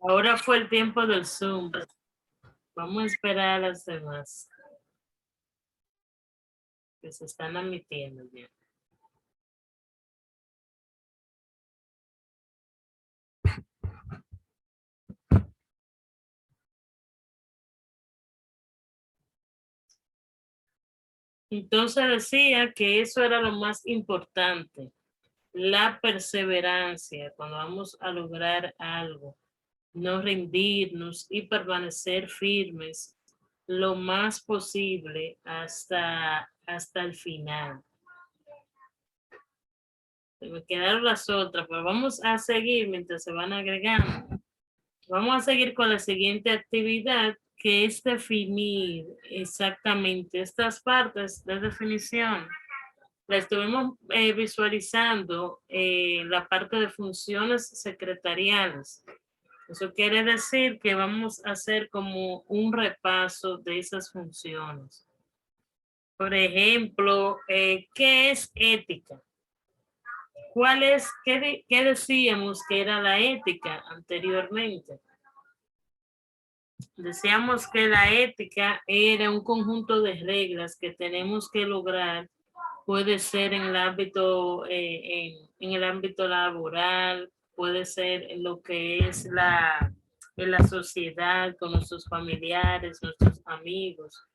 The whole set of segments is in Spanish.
Ahora fue el tiempo del Zoom. Vamos a esperar a las demás que se están admitiendo ya. Entonces decía que eso era lo más importante, la perseverancia cuando vamos a lograr algo, no rendirnos y permanecer firmes lo más posible hasta el final. Se me quedaron las otras, pero vamos a seguir mientras se van agregando. Vamos a seguir con la siguiente actividad, que es definir exactamente estas partes de definición. La estuvimos visualizando la parte de funciones secretariales. Eso quiere decir que vamos a hacer como un repaso de esas funciones. Por ejemplo, ¿qué es ética? ¿Qué decíamos que era la ética anteriormente? Decíamos que la ética era un conjunto de reglas que tenemos que lograr. Puede ser en el ámbito, en el ámbito laboral, puede ser en lo que es en la sociedad, con nuestros familiares, nuestros amigos.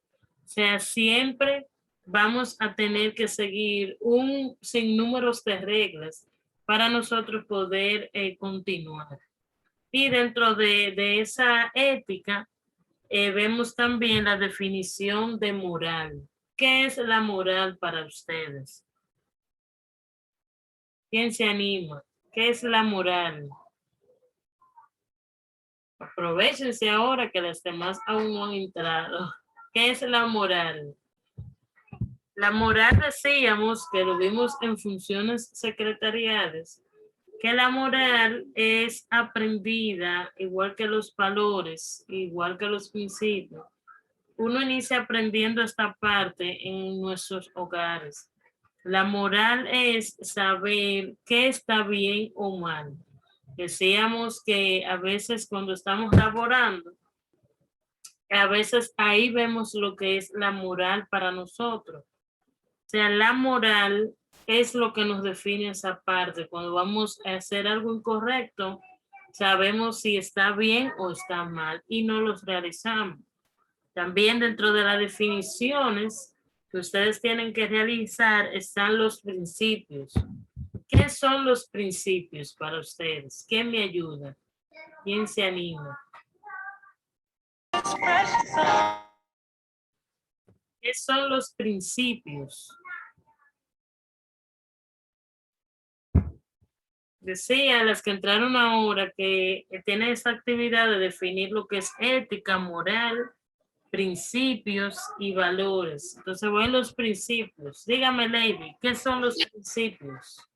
O sea, siempre vamos a tener que seguir un sinnúmero de reglas para nosotros poder continuar. Y dentro de esa ética, vemos también la definición de moral. ¿Qué es la moral para ustedes? ¿Quién se anima? ¿Qué es la moral? Aprovechense ahora que las demás aún no han entrado. ¿Qué es la moral? La moral decíamos que lo vimos en funciones secretariales, que la moral es aprendida igual que los valores, igual que los principios. Uno inicia aprendiendo esta parte en nuestros hogares. La moral es saber qué está bien o mal. Decíamos que a veces cuando estamos laborando, a veces ahí vemos lo que es la moral para nosotros. O sea, la moral es lo que nos define esa parte. Cuando vamos a hacer algo incorrecto, sabemos si está bien o está mal y no los realizamos. También dentro de las definiciones que ustedes tienen que realizar están los principios. ¿Qué son los principios para ustedes? ¿Quién me ayuda? ¿Quién se anima? ¿Qué son los principios? Decía las que entraron ahora que tiene esta actividad de definir lo que es ética, moral, principios y valores. Entonces voy a los principios. Dígame, Lady, ¿qué son los principios?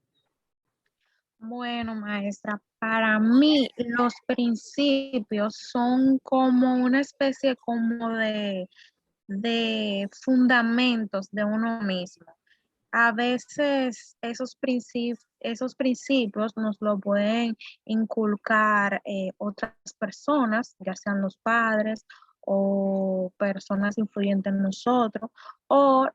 Bueno, maestra, para mí los principios son como una especie como de fundamentos de uno mismo. A veces esos principios nos lo pueden inculcar otras personas, ya sean los padres o personas influyentes en nosotros, o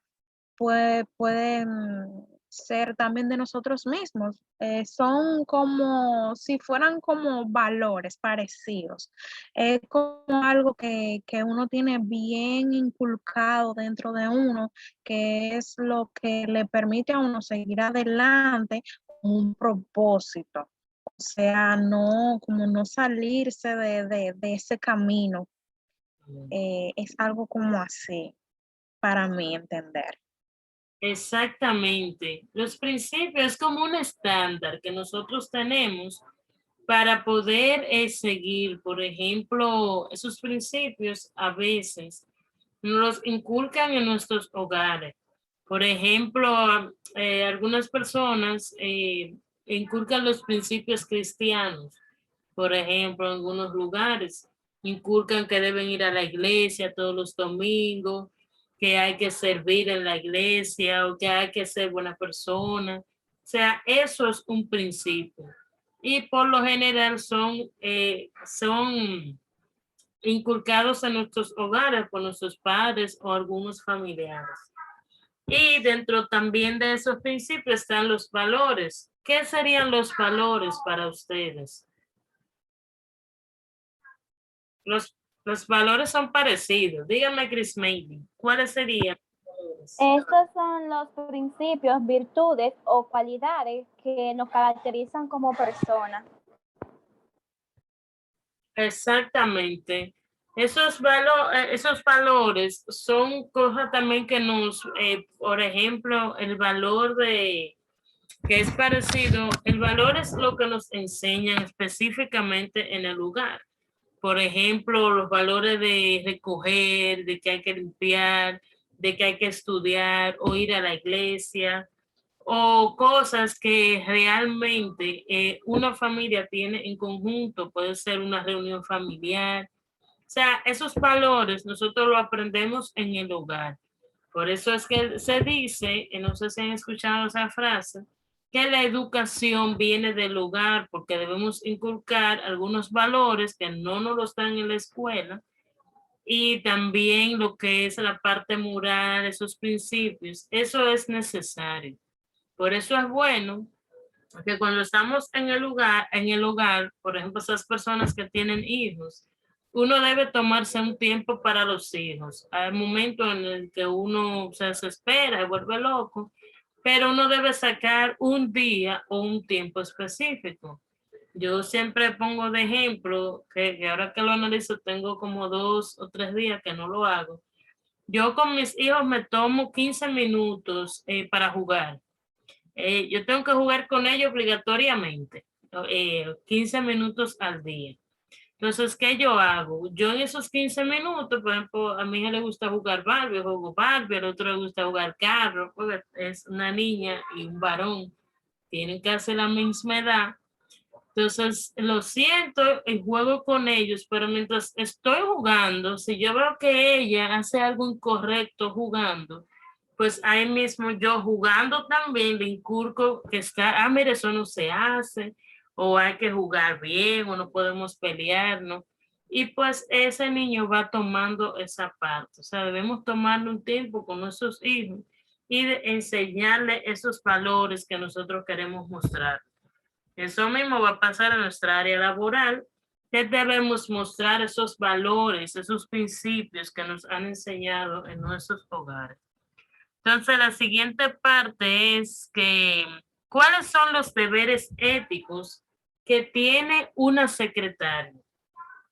pueden ser también de nosotros mismos. Son como si fueran como valores parecidos. Es como algo que uno tiene bien inculcado dentro de uno, que es lo que le permite a uno seguir adelante con un propósito. O sea, no, como no salirse de ese camino. Es algo como así, para mí entender. Exactamente. Los principios es como un estándar que nosotros tenemos para poder seguir. Por ejemplo, esos principios a veces nos los inculcan en nuestros hogares. Por ejemplo, algunas personas inculcan los principios cristianos. Por ejemplo, en algunos lugares inculcan que deben ir a la iglesia todos los domingos, que hay que servir en la iglesia o que hay que ser buena persona. O sea, eso es un principio. Y por lo general son inculcados en nuestros hogares por nuestros padres o algunos familiares. Y dentro también de esos principios están los valores. ¿Qué serían los valores para ustedes? Los valores son parecidos. Dígame, Chris Maybe, ¿cuáles serían los valores? Estos son los principios, virtudes o cualidades que nos caracterizan como personas. Exactamente. Esos valores son cosas también que por ejemplo, el valor que es parecido, el valor es lo que nos enseñan específicamente en el lugar. Por ejemplo, los valores de recoger, de que hay que limpiar, de que hay que estudiar o ir a la iglesia, o cosas que realmente una familia tiene en conjunto, puede ser una reunión familiar. O sea, esos valores nosotros los aprendemos en el hogar. Por eso es que se dice, no sé si han escuchado esa frase, que la educación viene del hogar porque debemos inculcar algunos valores que no nos los dan en la escuela y también lo que es la parte moral, esos principios, eso es necesario. Por eso es bueno que cuando estamos en el hogar, por ejemplo, esas personas que tienen hijos, uno debe tomarse un tiempo para los hijos. Hay momentos en el que uno se desespera y vuelve loco, pero uno debe sacar un día o un tiempo específico. Yo siempre pongo de ejemplo que ahora que lo analizo tengo como 2 o 3 días que no lo hago. Yo con mis hijos me tomo 15 minutos para jugar. Yo tengo que jugar con ellos obligatoriamente, 15 minutos al día. Entonces, ¿qué yo hago? Yo en esos 15 minutos, por ejemplo, a mi hija le gusta jugar Barbie, yo juego Barbie, al otro le gusta jugar carro, porque es una niña y un varón, tienen que hacer la misma edad. Entonces, lo siento y juego con ellos, pero mientras estoy jugando, si yo veo que ella hace algo incorrecto jugando, pues ahí mismo yo jugando también le inculco que está, mire, eso no se hace, o hay que jugar bien, o no podemos pelearnos. Y pues ese niño va tomando esa parte. O sea, debemos tomarle un tiempo con nuestros hijos y enseñarle esos valores que nosotros queremos mostrar. Eso mismo va a pasar en nuestra área laboral, que debemos mostrar esos valores, esos principios que nos han enseñado en nuestros hogares. Entonces, la siguiente parte es que, ¿cuáles son los deberes éticos que tiene una secretaria?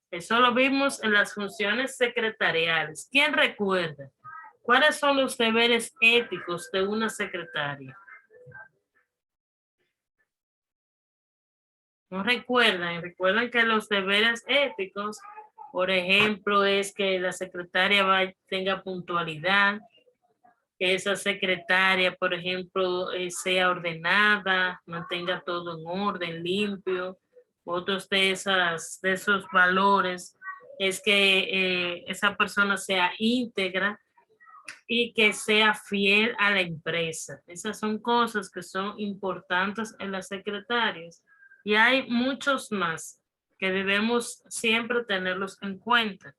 Eso lo vimos en las funciones secretariales. ¿Quién recuerda? ¿Cuáles son los deberes éticos de una secretaria? No recuerdan que los deberes éticos, por ejemplo, es que la secretaria tenga puntualidad, que esa secretaria, por ejemplo, sea ordenada, mantenga todo en orden, limpio. Otros de esos valores es que esa persona sea íntegra y que sea fiel a la empresa. Esas son cosas que son importantes en las secretarias y hay muchos más que debemos siempre tenerlos en cuenta.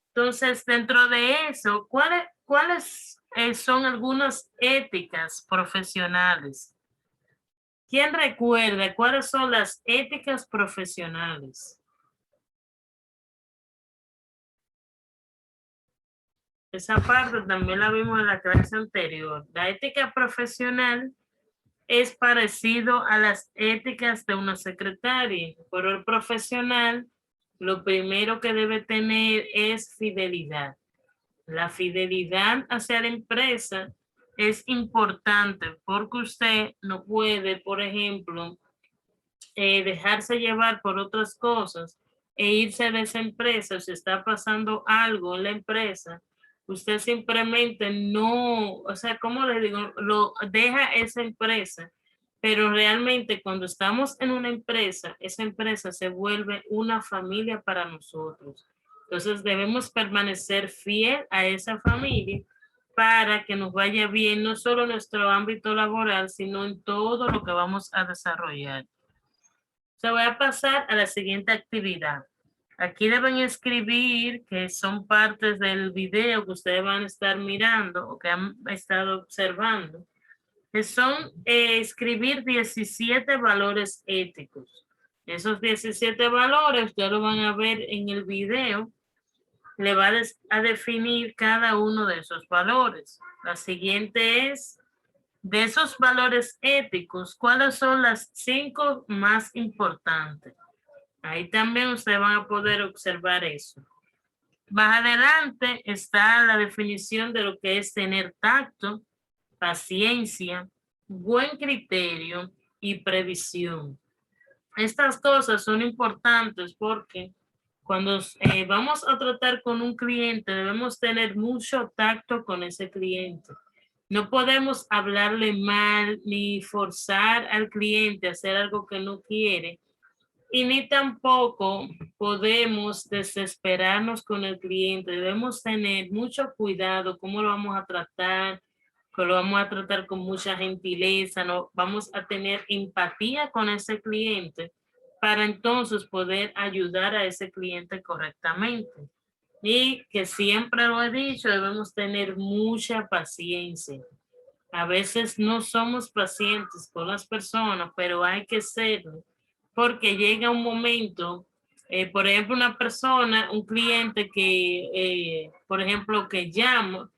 Entonces, dentro de eso, ¿cuáles son algunas éticas profesionales? ¿Quién recuerda cuáles son las éticas profesionales? Esa parte también la vimos en la clase anterior. La ética profesional es parecido a las éticas de una secretaria, pero el profesional lo primero que debe tener es fidelidad. La fidelidad hacia la empresa es importante porque usted no puede, por ejemplo, dejarse llevar por otras cosas e irse de esa empresa. Si está pasando algo en la empresa, usted simplemente no, o sea, ¿cómo le digo? Lo deja esa empresa, pero realmente cuando estamos en una empresa, esa empresa se vuelve una familia para nosotros. Entonces debemos permanecer fiel a esa familia para que nos vaya bien, no solo en nuestro ámbito laboral, sino en todo lo que vamos a desarrollar. Se voy a pasar a la siguiente actividad. Aquí deben escribir que son partes del video que ustedes van a estar mirando o que han estado observando, que son escribir 17 valores éticos. Esos 17 valores ustedes lo van a ver en el video. Le va a definir cada uno de esos valores. La siguiente es, de esos valores éticos, ¿cuáles son las 5 más importantes? Ahí también ustedes van a poder observar eso. Más adelante está la definición de lo que es tener tacto, paciencia, buen criterio y previsión. Estas cosas son importantes porque cuando vamos a tratar con un cliente debemos tener mucho tacto con ese cliente. No podemos hablarle mal ni forzar al cliente a hacer algo que no quiere, y ni tampoco podemos desesperarnos con el cliente. Debemos tener mucho cuidado cómo lo vamos a tratar, que lo vamos a tratar con mucha gentileza, no vamos a tener empatía con ese cliente para entonces poder ayudar a ese cliente correctamente. Y que siempre lo he dicho, debemos tener mucha paciencia. A veces no somos pacientes con las personas, pero hay que serlo, porque llega un momento, por ejemplo, una persona, un cliente que, por ejemplo, que llama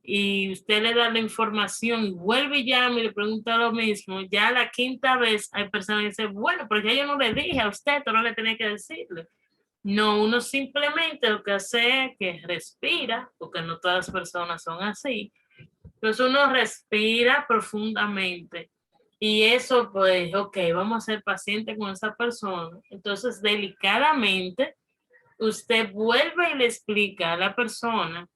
y usted le da la información y vuelve y llama y le pregunta lo mismo, ya la quinta vez hay personas que dicen, bueno, pero ya yo no le dije a usted todo lo que tenía que decirle. No, uno simplemente lo que hace es que respira, porque no todas las personas son así. Entonces uno respira profundamente y eso pues, ok, vamos a ser pacientes con esa persona. Entonces delicadamente usted vuelve y le explica a la persona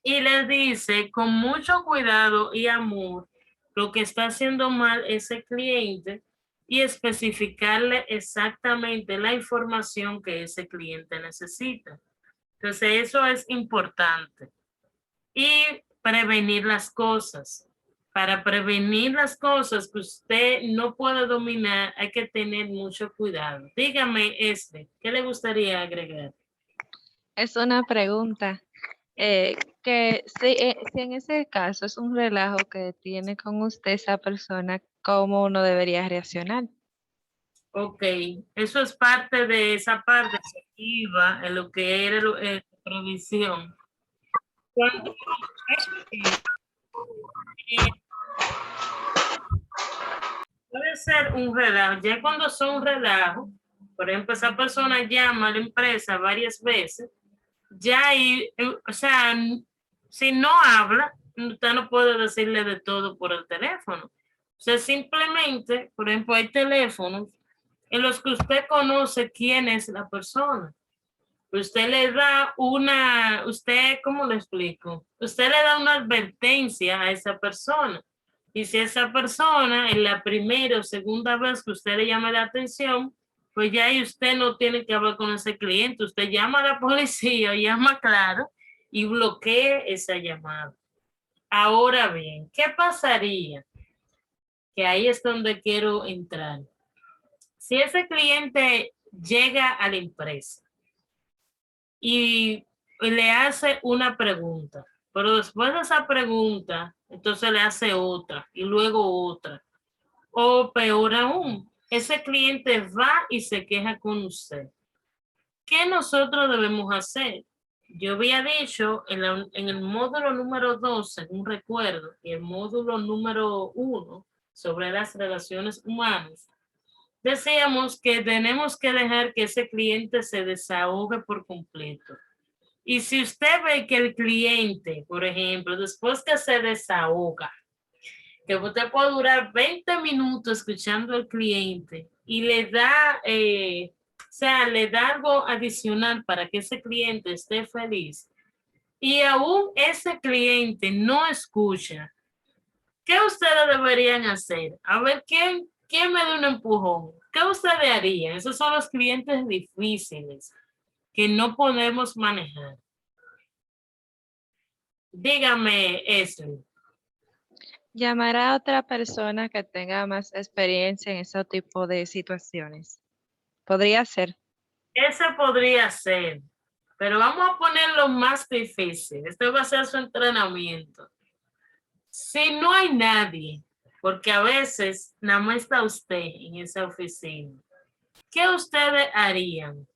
y le dice con mucho cuidado y amor lo que está haciendo mal ese cliente y especificarle exactamente la información que ese cliente necesita. Entonces eso es importante. Y prevenir las cosas. Para prevenir las cosas que usted no puede dominar, hay que tener mucho cuidado. Dígame, ¿qué le gustaría agregar? Es una pregunta. Que si en ese caso es un relajo que tiene con usted esa persona, ¿cómo uno debería reaccionar? Ok, eso es parte de esa parte que iba en lo que era provisión. Cuando puede ser un relajo, ya cuando son un relajo, por ejemplo, esa persona llama a la empresa varias veces, ya ahí, o sea, si no habla, usted no puede decirle de todo por el teléfono. O sea, simplemente, por ejemplo, hay teléfonos en los que usted conoce quién es la persona. Usted le da ¿cómo le explico? Usted le da una advertencia a esa persona. Y si esa persona en la primera o segunda vez que usted le llama la atención, pues ya ahí usted no tiene que hablar con ese cliente. Usted llama a la policía, llama claro y bloquee esa llamada. Ahora bien, ¿qué pasaría? Que ahí es donde quiero entrar. Si ese cliente llega a la empresa y le hace una pregunta, pero después de esa pregunta, entonces le hace otra y luego otra. O peor aún, ese cliente va y se queja con usted. ¿Qué nosotros debemos hacer? Yo había dicho en el módulo número 2, según recuerdo, y el módulo número 1 sobre las relaciones humanas, decíamos que tenemos que dejar que ese cliente se desahogue por completo. Y si usted ve que el cliente, por ejemplo, después que se desahoga, que usted puede durar 20 minutos escuchando al cliente y le da, o sea, le da algo adicional para que ese cliente esté feliz y aún ese cliente no escucha, ¿qué ustedes deberían hacer? A ver, ¿quién me da un empujón? ¿Qué ustedes harían? Esos son los clientes difíciles que no podemos manejar. Dígame eso. Llamar a otra persona que tenga más experiencia en ese tipo de situaciones. Podría ser. Ese podría ser, pero vamos a ponerlo más difícil. Este va a ser su entrenamiento. Si no hay nadie, porque a veces nada más está usted en esa oficina, ¿qué ustedes harían?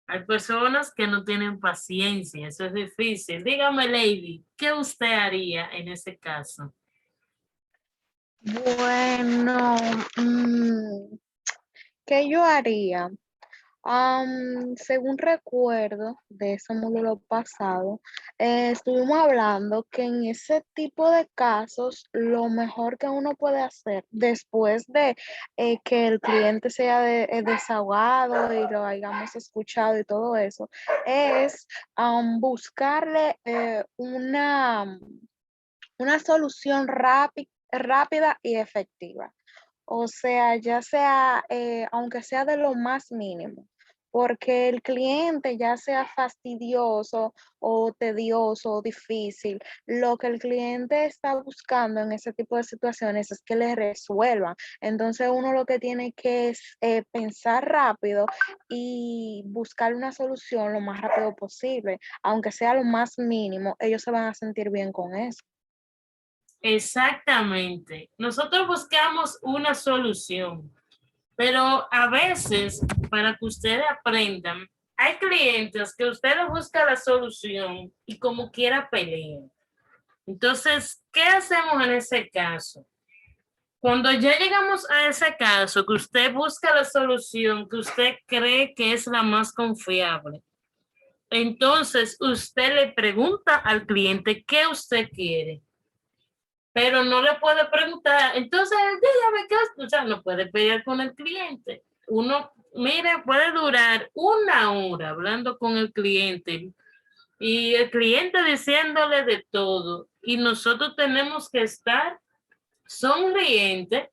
Hay personas que no tienen paciencia, eso es difícil. Dígame, Lady, ¿qué usted haría en ese caso? Bueno, ¿qué yo haría? Según recuerdo de ese módulo pasado, estuvimos hablando que en ese tipo de casos, lo mejor que uno puede hacer después de que el cliente se haya desahogado y lo hayamos escuchado y todo eso, es buscarle una solución rápida y efectiva. O sea, ya sea, aunque sea de lo más mínimo, porque el cliente, ya sea fastidioso o tedioso o difícil, lo que el cliente está buscando en ese tipo de situaciones es que le resuelvan. Entonces uno lo que tiene que es pensar rápido y buscar una solución lo más rápido posible, aunque sea lo más mínimo, ellos se van a sentir bien con eso. Exactamente. Nosotros buscamos una solución, pero a veces, para que ustedes aprendan, hay clientes que ustedes buscan la solución y como quiera pelean. Entonces, ¿qué hacemos en ese caso? Cuando ya llegamos a ese caso, que usted busca la solución que usted cree que es la más confiable, entonces usted le pregunta al cliente qué usted quiere, pero no le puede preguntar, entonces dígame qué, o sea, no puede pelear con el cliente. Uno, mire, puede durar 1 hora hablando con el cliente y el cliente diciéndole de todo y nosotros tenemos que estar sonrientes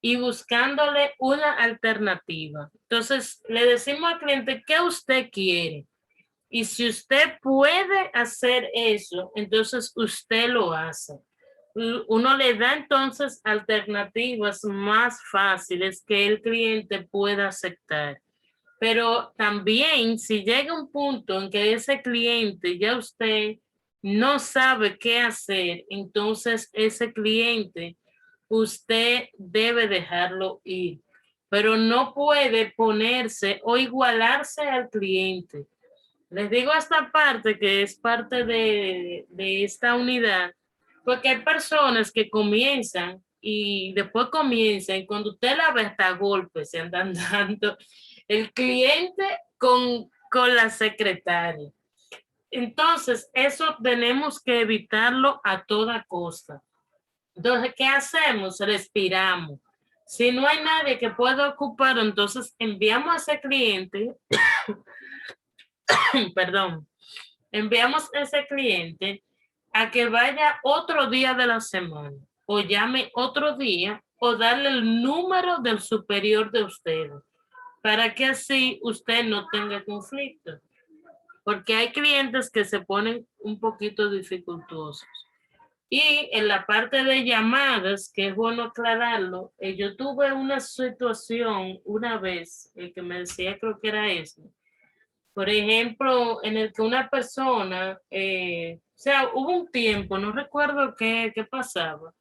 y buscándole una alternativa. Entonces, le decimos al cliente, ¿qué usted quiere? Y si usted puede hacer eso, entonces usted lo hace. Uno le da entonces alternativas más fáciles que el cliente pueda aceptar. Pero también si llega un punto en que ese cliente ya usted no sabe qué hacer, entonces ese cliente usted debe dejarlo ir, pero no puede ponerse o igualarse al cliente. Les digo esta parte que es parte de esta unidad, porque hay personas que comienzan y después comienzan y cuando usted la ve hasta golpes se andan dando el cliente con la secretaria. Entonces, eso tenemos que evitarlo a toda costa. Entonces, ¿qué hacemos? Respiramos. Si no hay nadie que pueda ocupar, entonces enviamos a ese cliente, perdón, enviamos a ese cliente a que vaya otro día de la semana o llame otro día o darle el número del superior de ustedes para que así usted no tenga conflicto. Porque hay clientes que se ponen un poquito dificultosos. Y en la parte de llamadas, que es bueno aclararlo, yo tuve una situación una vez, el que me decía, creo que era eso. Por ejemplo, en el que una persona, o sea, hubo un tiempo, no recuerdo qué pasaba,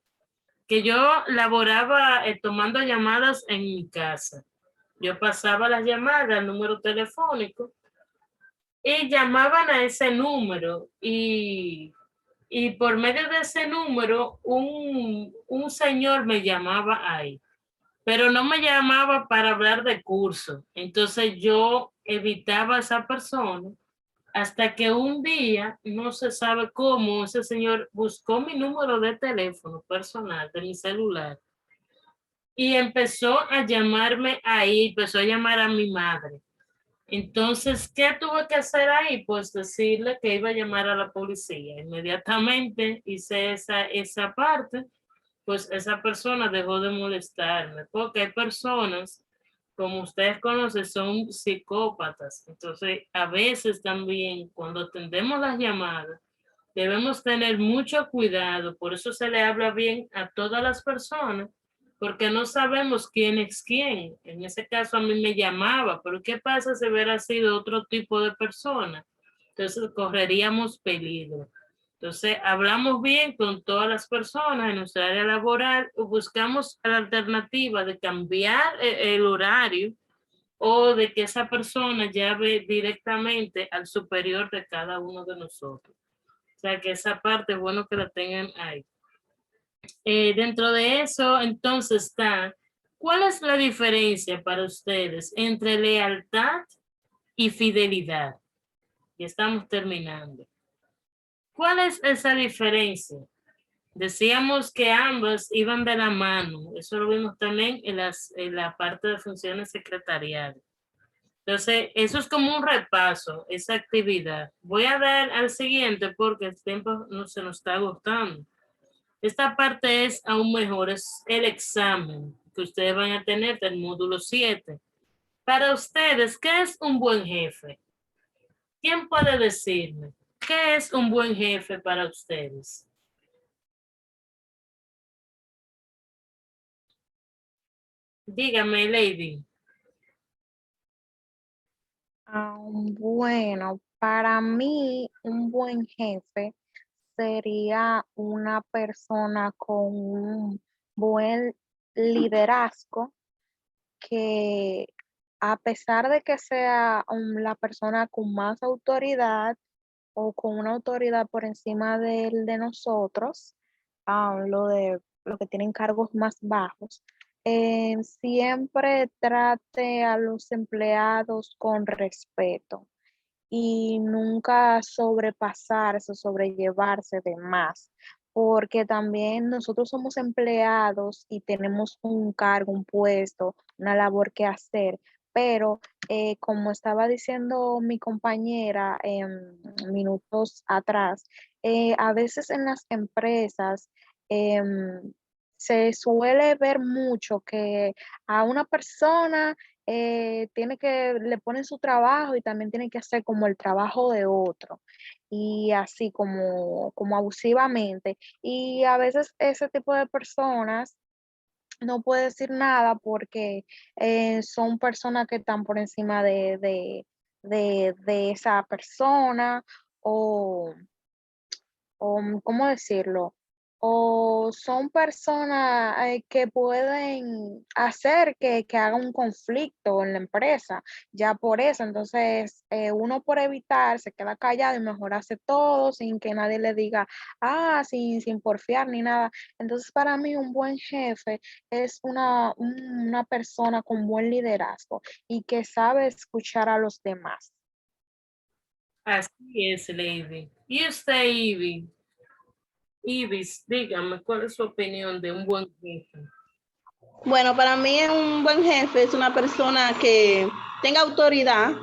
que yo laboraba tomando llamadas en mi casa. Yo pasaba las llamadas al número telefónico y llamaban a ese número y por medio de ese número un señor me llamaba ahí, pero no me llamaba para hablar de curso. Entonces yo evitaba a esa persona hasta que un día, no se sabe cómo, ese señor buscó mi número de teléfono personal, de mi celular, y empezó a llamarme ahí, empezó a llamar a mi madre. Entonces, ¿qué tuve que hacer ahí? Pues decirle que iba a llamar a la policía. Inmediatamente hice esa parte, pues esa persona dejó de molestarme, porque hay personas, como ustedes conocen, son psicópatas. Entonces, a veces también cuando atendemos las llamadas, Debemos tener mucho cuidado, por eso se le habla bien a todas las personas, porque no sabemos quién es quién. En ese caso a mí me llamaba, pero ¿qué pasa si hubiera sido otro tipo de persona? Entonces correríamos peligro. Entonces hablamos bien con todas las personas en nuestra área laboral o buscamos la alternativa de cambiar el horario o de que esa persona llame directamente al superior de cada uno de nosotros. O sea que esa parte es bueno que la tengan ahí. Dentro de eso, entonces está, ¿cuál es la diferencia para ustedes entre lealtad y fidelidad? Y estamos terminando. ¿Cuál es esa diferencia? Decíamos que ambas iban de la mano. Eso lo vimos también en la parte de funciones secretariales. Entonces, eso es como un repaso, esa actividad. Voy a dar al siguiente porque el tiempo no se nos está agotando. Esta parte es aún mejor, es el examen que ustedes van a tener del módulo 7. Para ustedes, ¿qué es un buen jefe? ¿Quién puede decirme qué es un buen jefe para ustedes? Dígame, Lady. Bueno, para mí un buen jefe sería una persona con un buen liderazgo que a pesar de que sea la persona con más autoridad o con una autoridad por encima de nosotros, lo que tienen cargos más bajos, siempre trate a los empleados con respeto y nunca sobrepasarse, sobrellevarse de más, porque también nosotros somos empleados y tenemos un cargo, un puesto, una labor que hacer, pero como estaba diciendo mi compañera minutos atrás, a veces en las empresas se suele ver mucho que a una persona le ponen su trabajo y también tiene que hacer como el trabajo de otro y así como abusivamente. Y a veces ese tipo de personas no puede decir nada porque son personas que están por encima de esa persona o ¿cómo decirlo? O son personas que pueden hacer que haga un conflicto en la empresa, ya por eso, entonces uno por evitar se queda callado y mejor hace todo sin que nadie le diga, sin porfiar ni nada. Entonces para mí un buen jefe es una persona con buen liderazgo y que sabe escuchar a los demás. Así es, Lady. ¿Y usted, Ivy? Ibis, dígame, ¿cuál es su opinión de un buen jefe? Bueno, para mí un buen jefe es una persona que tenga autoridad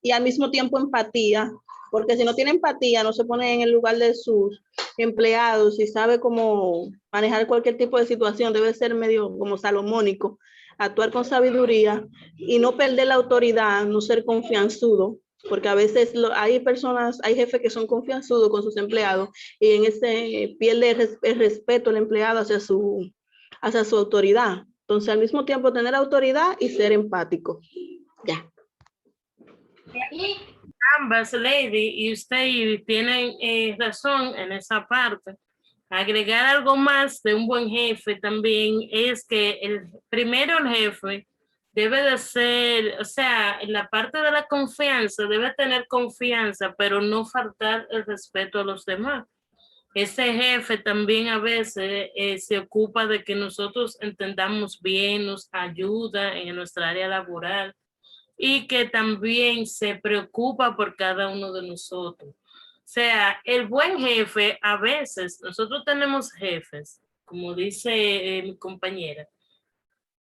y al mismo tiempo empatía, porque si no tiene empatía no se pone en el lugar de sus empleados y sabe cómo manejar cualquier tipo de situación, debe ser medio como salomónico, actuar con sabiduría y no perder la autoridad, no ser confianzudo, porque a veces hay personas, hay jefes que son confianzudos con sus empleados y en ese pierde el respeto el empleado hacia su autoridad. Entonces, al mismo tiempo, tener autoridad y ser empático. Ya. Ambas, Lady, y usted Ivy, tienen razón en esa parte. Agregar algo más de un buen jefe también es que primero el jefe debe de ser, o sea, en la parte de la confianza, debe tener confianza, pero no faltar el respeto a los demás. Ese jefe también a veces se ocupa de que nosotros entendamos bien, nos ayuda en nuestra área laboral y que también se preocupa por cada uno de nosotros. O sea, el buen jefe, a veces, nosotros tenemos jefes, como dice mi compañera,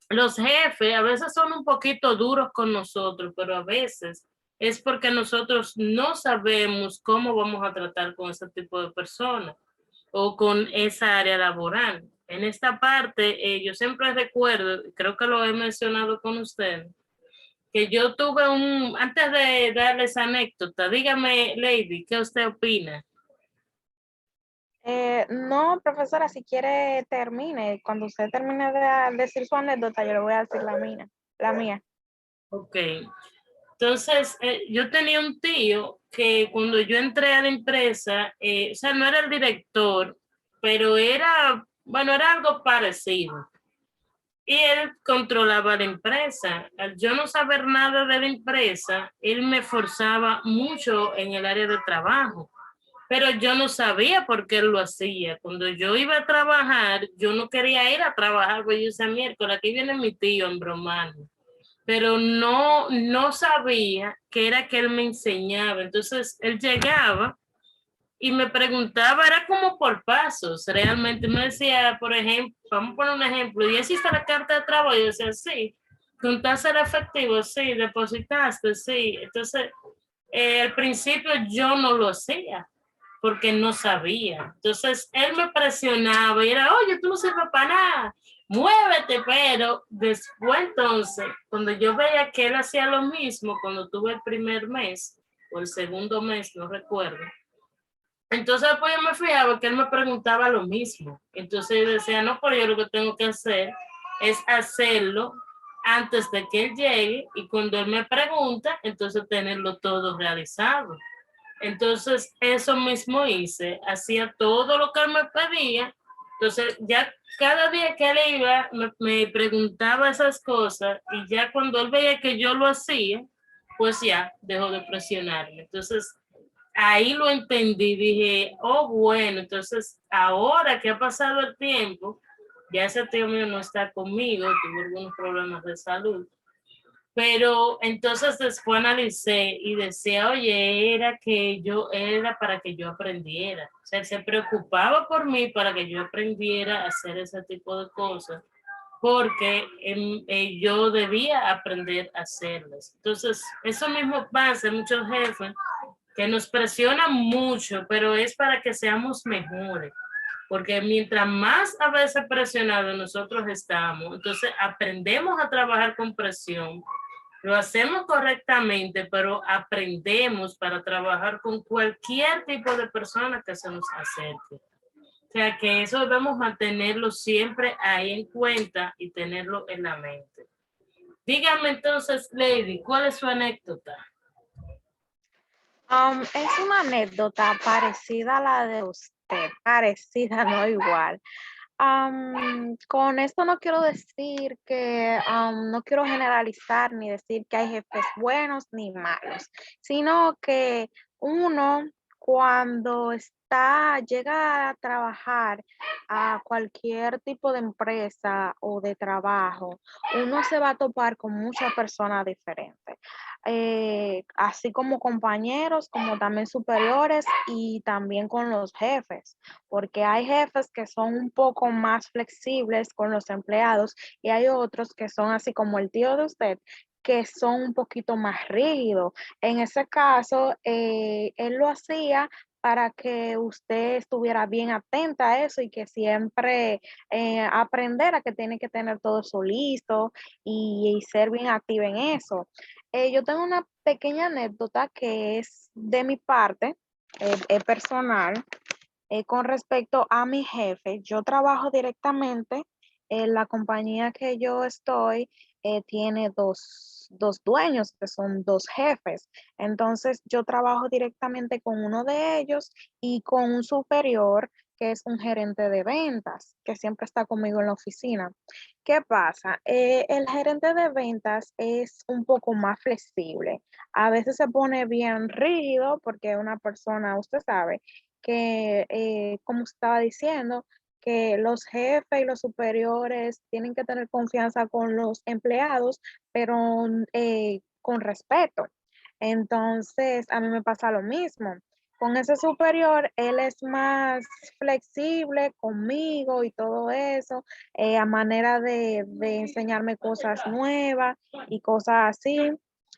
los jefes a veces son un poquito duros con nosotros, pero a veces es porque nosotros no sabemos cómo vamos a tratar con ese tipo de personas o con esa área laboral. En esta parte, yo siempre recuerdo, creo que lo he mencionado con usted, que yo tuve antes de darles anécdota, dígame, Lady, ¿qué usted opina? No, profesora, si quiere termine. Cuando usted termine de decir su anécdota, yo le voy a decir la mía. La mía. Ok. Entonces, yo tenía un tío que cuando yo entré a la empresa, o sea, no era el director, pero era, bueno, era algo parecido. Y él controlaba la empresa. Al yo no saber nada de la empresa, él me forzaba mucho en el área de trabajo. Pero yo no sabía por qué él lo hacía. Cuando yo iba a trabajar, yo no quería ir a trabajar, porque yo decía, miércoles, aquí viene mi tío en bromarme. Pero no sabía que era que él me enseñaba. Entonces, él llegaba y me preguntaba, era como por pasos, realmente. Me decía, por ejemplo, vamos a poner un ejemplo, ¿y existe la carta de trabajo? Y yo decía, sí. ¿Contaste el efectivo? Sí. ¿Depositaste? Sí. Entonces, al principio yo no lo hacía porque no sabía. Entonces, él me presionaba y era, oye, tú no sirves para nada, muévete, pero después entonces, cuando yo veía que él hacía lo mismo, cuando tuve el primer mes o el segundo mes, no recuerdo, entonces después yo me fijaba que él me preguntaba lo mismo. Entonces yo decía, no, pero yo lo que tengo que hacer es hacerlo antes de que él llegue y cuando él me pregunta, entonces tenerlo todo realizado. Entonces eso mismo hice, hacía todo lo que él me pedía. Entonces ya cada día que él iba me preguntaba esas cosas y ya cuando él veía que yo lo hacía, pues ya dejó de presionarme. Entonces ahí lo entendí, dije, oh, bueno, entonces ahora que ha pasado el tiempo, ya ese tío mío no está conmigo, tuvo algunos problemas de salud, pero entonces después analicé y decía, oye, era que yo, era para que yo aprendiera, o sea, él se preocupaba por mí para que yo aprendiera a hacer ese tipo de cosas, porque yo debía aprender a hacerlas. Entonces, eso mismo pasa en muchos jefes que nos presionan mucho, pero es para que seamos mejores, porque mientras más a veces presionados nosotros estamos, entonces aprendemos a trabajar con presión, lo hacemos correctamente, pero aprendemos para trabajar con cualquier tipo de persona que se nos acerque. O sea que eso debemos mantenerlo siempre ahí en cuenta y tenerlo en la mente. Dígame entonces, Lady, ¿cuál es su anécdota? Es una anécdota parecida a la de usted, parecida, no igual. Con esto no quiero decir que, no quiero generalizar ni decir que hay jefes buenos ni malos, sino que uno cuando llega a trabajar a cualquier tipo de empresa o de trabajo, uno se va a topar con muchas personas diferentes, así como compañeros, como también superiores y también con los jefes, porque hay jefes que son un poco más flexibles con los empleados y hay otros que son así como el tío de usted, que son un poquito más rígidos. En ese caso, él lo hacía para que usted estuviera bien atenta a eso y que siempre aprendiera que tiene que tener todo eso listo y ser bien activa en eso. Yo tengo una pequeña anécdota que es de mi parte, es personal. Con respecto a mi jefe, yo trabajo directamente en la compañía que yo estoy, tiene dos dueños, que son dos jefes. Entonces, yo trabajo directamente con uno de ellos y con un superior, que es un gerente de ventas, que siempre está conmigo en la oficina. ¿Qué pasa? El gerente de ventas es un poco más flexible. A veces se pone bien rígido porque una persona, usted sabe, que, como estaba diciendo, que los jefes y los superiores tienen que tener confianza con los empleados, pero con respeto. Entonces, a mí me pasa lo mismo. Con ese superior, él es más flexible conmigo y todo eso, a manera de enseñarme cosas nuevas y cosas así.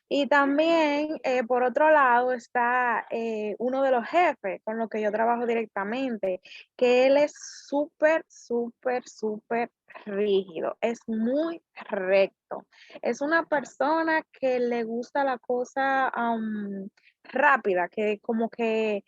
Y también, por otro lado, está uno de los jefes con los que yo trabajo directamente, que él es súper, súper, súper rígido, es muy recto. Es una persona que le gusta la cosa rápida, que como que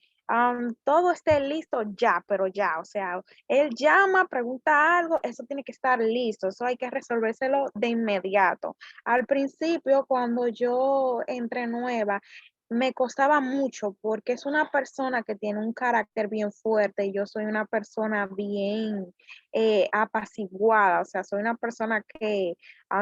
todo esté listo ya, pero ya, o sea, él llama, pregunta algo, eso tiene que estar listo, eso hay que resolvérselo de inmediato. Al principio, cuando yo entré nueva, me costaba mucho porque es una persona que tiene un carácter bien fuerte y yo soy una persona bien apaciguada, o sea, soy una persona que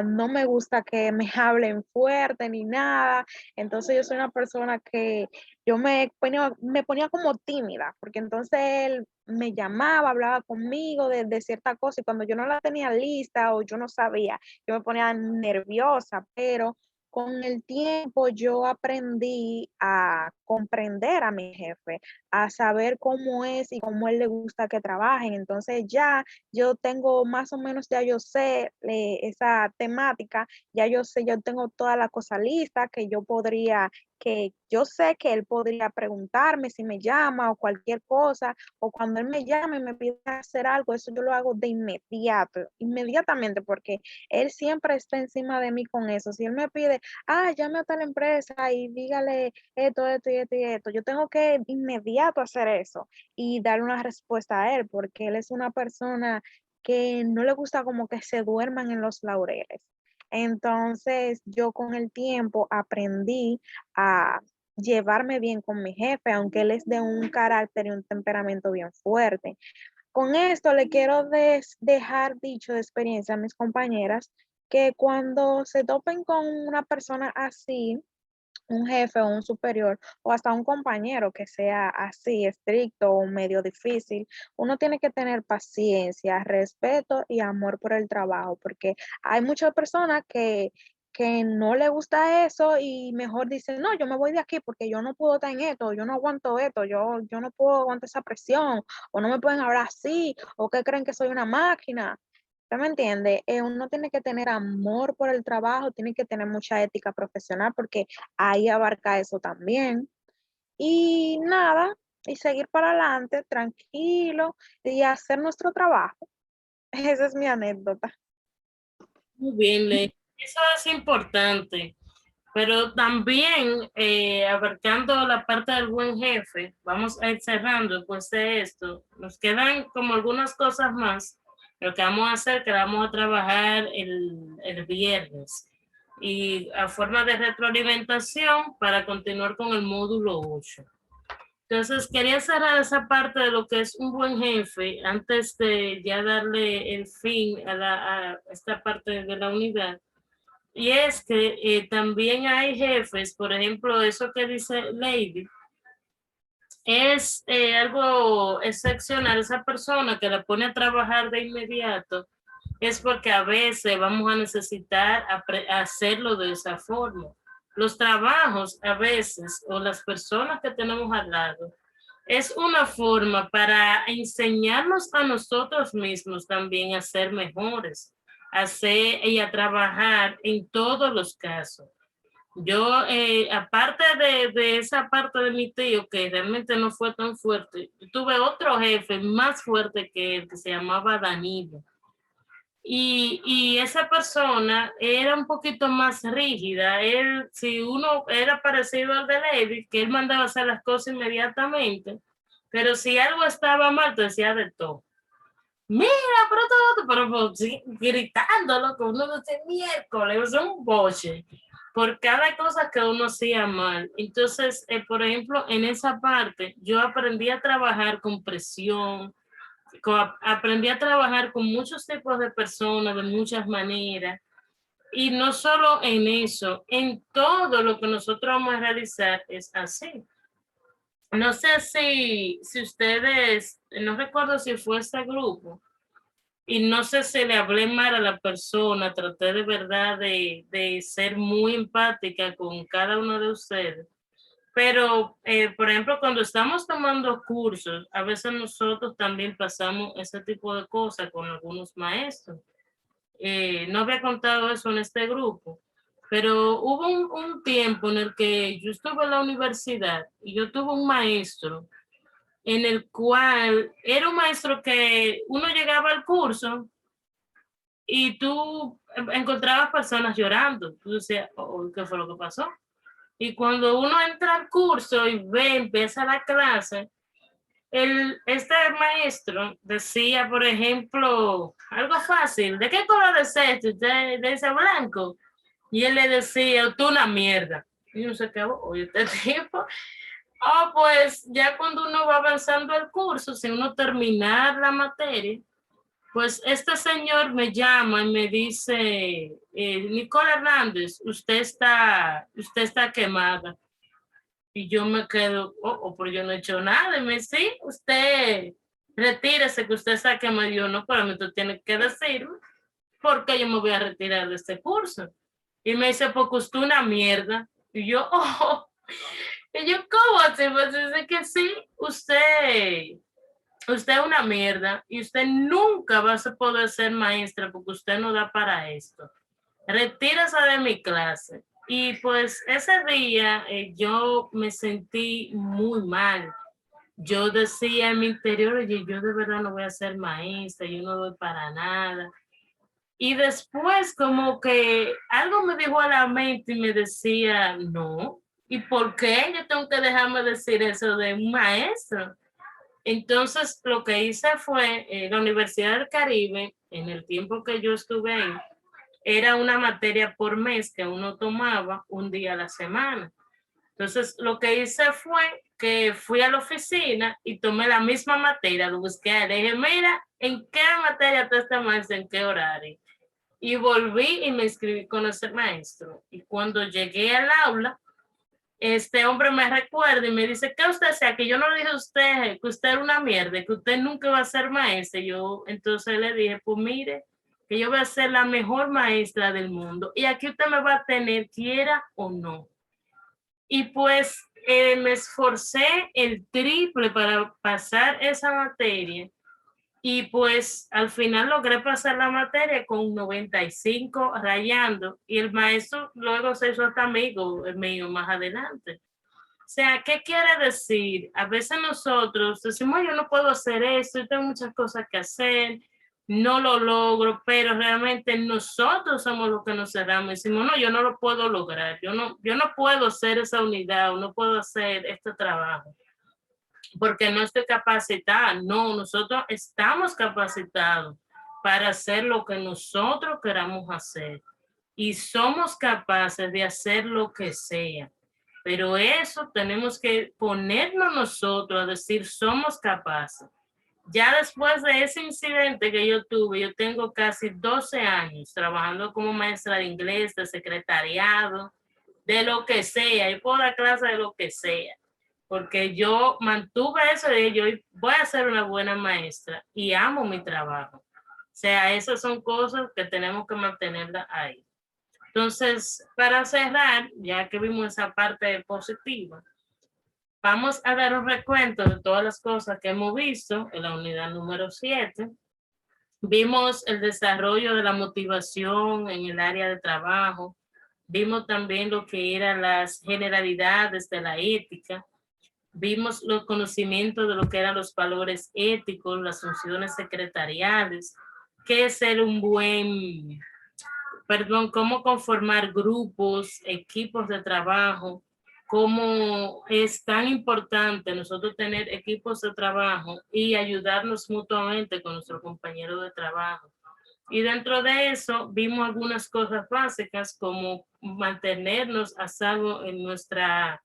no me gusta que me hablen fuerte ni nada, entonces yo soy una persona que yo me ponía como tímida, porque entonces él me llamaba, hablaba conmigo de cierta cosa y cuando yo no la tenía lista o yo no sabía, yo me ponía nerviosa, pero con el tiempo yo aprendí a comprender a mi jefe, a saber cómo es y cómo él le gusta que trabajen. Entonces ya yo tengo más o menos, ya yo sé esa temática, ya yo sé, yo tengo toda la cosa lista que yo podría, que yo sé que él podría preguntarme si me llama o cualquier cosa, o cuando él me llama y me pide hacer algo, eso yo lo hago de inmediato, inmediatamente, porque él siempre está encima de mí con eso. Si él me pide, llame a tal empresa y dígale esto y esto y esto, yo tengo que inmediato hacer eso y darle una respuesta a él, porque él es una persona que no le gusta como que se duerman en los laureles. Entonces, yo con el tiempo aprendí a llevarme bien con mi jefe, aunque él es de un carácter y un temperamento bien fuerte. Con esto le quiero dejar dicho de experiencia a mis compañeras que cuando se topen con una persona así, un jefe o un superior o hasta un compañero que sea así estricto o medio difícil, uno tiene que tener paciencia, respeto y amor por el trabajo, porque hay muchas personas que no le gusta eso y mejor dicen, no, yo me voy de aquí porque yo no puedo estar en esto, yo no aguanto esto, yo no puedo aguantar esa presión, o no me pueden hablar así, o que creen que soy una máquina. ¿Usted me entiende? Uno tiene que tener amor por el trabajo, tiene que tener mucha ética profesional porque ahí abarca eso también. Y nada, y seguir para adelante tranquilo y hacer nuestro trabajo. Esa es mi anécdota. Muy bien, Ley. Eso es importante, pero también abarcando la parte del buen jefe, vamos a ir cerrando después de esto. Nos quedan como algunas cosas más. Lo que vamos a hacer, que vamos a trabajar el viernes y a forma de retroalimentación para continuar con el módulo 8. Entonces, quería cerrar esa parte de lo que es un buen jefe antes de ya darle el fin a esta parte de la unidad. Y es que también hay jefes, por ejemplo, eso que dice Lady, es algo excepcional. Esa persona que la pone a trabajar de inmediato es porque a veces vamos a necesitar hacerlo de esa forma. Los trabajos a veces o las personas que tenemos al lado es una forma para enseñarnos a nosotros mismos también a ser mejores, a hacer y a trabajar en todos los casos. Yo, aparte de esa parte de mi tío, que realmente no fue tan fuerte, tuve otro jefe más fuerte que él, que se llamaba Danilo. Y esa persona era un poquito más rígida. Él, si uno era parecido al de Levi, que él mandaba a hacer las cosas inmediatamente, pero si algo estaba mal, te decía de todo. Mira, pero sí, gritándolo, que uno dice miércoles, es un boche por cada cosa que uno hacía mal. Entonces, por ejemplo, en esa parte, yo aprendí a trabajar con presión, aprendí a trabajar con muchos tipos de personas, de muchas maneras, y no solo en eso, en todo lo que nosotros vamos a realizar es así. No sé si ustedes, no recuerdo si fue ese grupo, y no sé si le hablé mal a la persona, traté de verdad de ser muy empática con cada uno de ustedes. Pero, por ejemplo, cuando estamos tomando cursos, a veces nosotros también pasamos ese tipo de cosas con algunos maestros. No había contado eso en este grupo, pero hubo un tiempo en el que yo estuve en la universidad y yo tuve un maestro en el cual era un maestro que uno llegaba al curso y tú encontrabas personas llorando. Tú decías, oh, ¿qué fue lo que pasó? Y cuando uno entra al curso y ve, empieza la clase, Este maestro decía, por ejemplo, algo fácil, ¿de qué color es este? De ese blanco. Y él le decía, tú una mierda. Y uno se quedó, oye, este tipo. Oh, pues ya cuando uno va avanzando el curso, si uno terminar la materia, pues este señor me llama y me dice, Nicole Hernández, usted está quemada. Y yo me quedo, pero yo no he hecho nada. Y me dice, sí, usted retírese, que usted está quemada. Y yo, no, pero mí tú tienes que decirme por qué yo me voy a retirar de este curso. Y me dice, porque usted es una mierda. Y yo, y yo, ¿cómo así? Pues dice que sí, usted es una mierda y usted nunca va a poder ser maestra porque usted no da para esto. Retírese de mi clase. Y pues ese día yo me sentí muy mal. Yo decía en mi interior, oye, yo de verdad no voy a ser maestra, yo no doy para nada. Y después como que algo me dijo a la mente y me decía, no, ¿y por qué yo tengo que dejarme decir eso de un maestro? Entonces lo que hice fue, la Universidad del Caribe, en el tiempo que yo estuve ahí, era una materia por mes que uno tomaba un día a la semana. Entonces lo que hice fue que fui a la oficina y tomé la misma materia, lo busqué, le dije, mira, ¿en qué materia está esta maestra? ¿En qué horario? Y volví y me inscribí con ese maestro. Y cuando llegué al aula, este hombre me recuerda y me dice, ¿qué usted sea? Que yo no le dije a usted que usted era una mierda, que usted nunca va a ser maestra. Yo entonces le dije, pues mire, que yo voy a ser la mejor maestra del mundo. Y aquí usted me va a tener, quiera o no. Y pues me esforcé el triple para pasar esa materia. Y pues al final logré pasar la materia con 95 rayando y el maestro luego se hizo hasta amigo mío más adelante. O sea, ¿qué quiere decir? A veces nosotros decimos, yo no puedo hacer esto, yo tengo muchas cosas que hacer, no lo logro, pero realmente nosotros somos los que nos cerramos y decimos, no, yo no lo puedo lograr, yo no puedo hacer esa unidad o no puedo hacer este trabajo porque no estoy capacitada. No, nosotros estamos capacitados para hacer lo que nosotros queramos hacer y somos capaces de hacer lo que sea. Pero eso tenemos que ponernos nosotros a decir somos capaces. Ya después de ese incidente que yo tuve, yo tengo casi 12 años trabajando como maestra de inglés, de secretariado, de lo que sea. Yo puedo dar clase de lo que sea porque yo mantuve eso de yo voy a ser una buena maestra y amo mi trabajo. O sea, esas son cosas que tenemos que mantenerlas ahí. Entonces, para cerrar, ya que vimos esa parte positiva, vamos a dar un recuento de todas las cosas que hemos visto en la unidad número 7. Vimos el desarrollo de la motivación en el área de trabajo. Vimos también lo que eran las generalidades de la ética. Vimos los conocimientos de lo que eran los valores éticos, las funciones secretariales, qué es ser un buen, cómo conformar grupos, equipos de trabajo, cómo es tan importante nosotros tener equipos de trabajo y ayudarnos mutuamente con nuestros compañeros de trabajo. Y dentro de eso vimos algunas cosas básicas como mantenernos a salvo en nuestra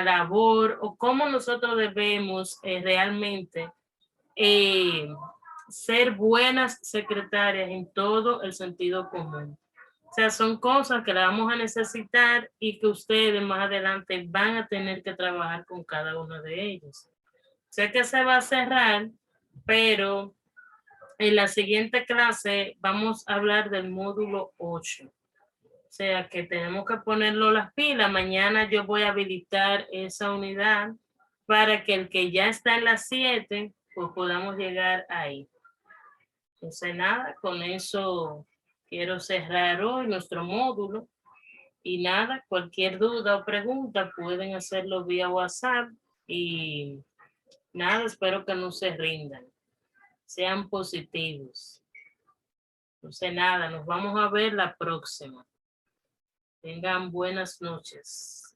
labor o cómo nosotros debemos realmente ser buenas secretarias en todo el sentido común. O sea, son cosas que la vamos a necesitar y que ustedes más adelante van a tener que trabajar con cada uno de ellos. Sé que se va a cerrar, pero en la siguiente clase vamos a hablar del módulo 8. O sea que tenemos que ponerlo las pilas. Mañana yo voy a habilitar esa unidad para que el que ya está en las 7, pues podamos llegar ahí. Entonces nada, con eso quiero cerrar hoy nuestro módulo. Y nada, cualquier duda o pregunta pueden hacerlo vía WhatsApp. Y nada, espero que no se rindan. Sean positivos. Entonces nada, nos vamos a ver la próxima. Tengan buenas noches.